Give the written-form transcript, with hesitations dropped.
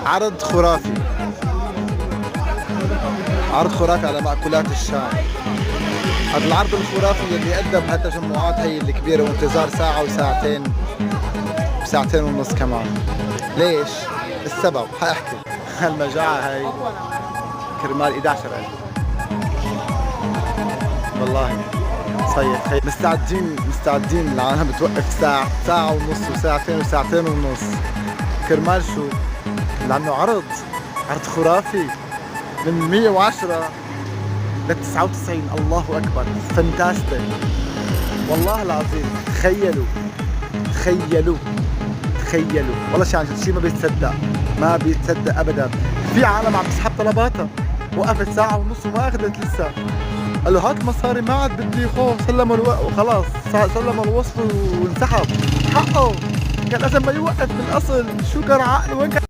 عرض خرافي، عرض خرافي على مأكولات الشام. هذا العرض الخرافي اللي أدى بهالتجمعات هي الكبيرة وانتظار ساعة وساعتين وساعتين ونص كمان. ليش؟ السبب حأحكي. هالمجاعة هاي كرمال 11,000 والله. صيح مستعدين العالم بتوقف ساعة ونص وساعتين وساعتين ونص كرمال شو؟ لأنه عرض خرافي من 110 ل 99. الله أكبر، فانتاستيك والله العظيم. تخيلوا والله شيء ما بيتصدق أبدا. في عالم عم تسحب طلباتها، وقفت ساعة ونص وما أخذت لسه. قال له هات مصاري، ما عاد بدي خوف. سلموا وخلاص، سلموا الوصل وانسحب. حقه كان لازم ما يوقف بالأصل. شو كان عقله وين كان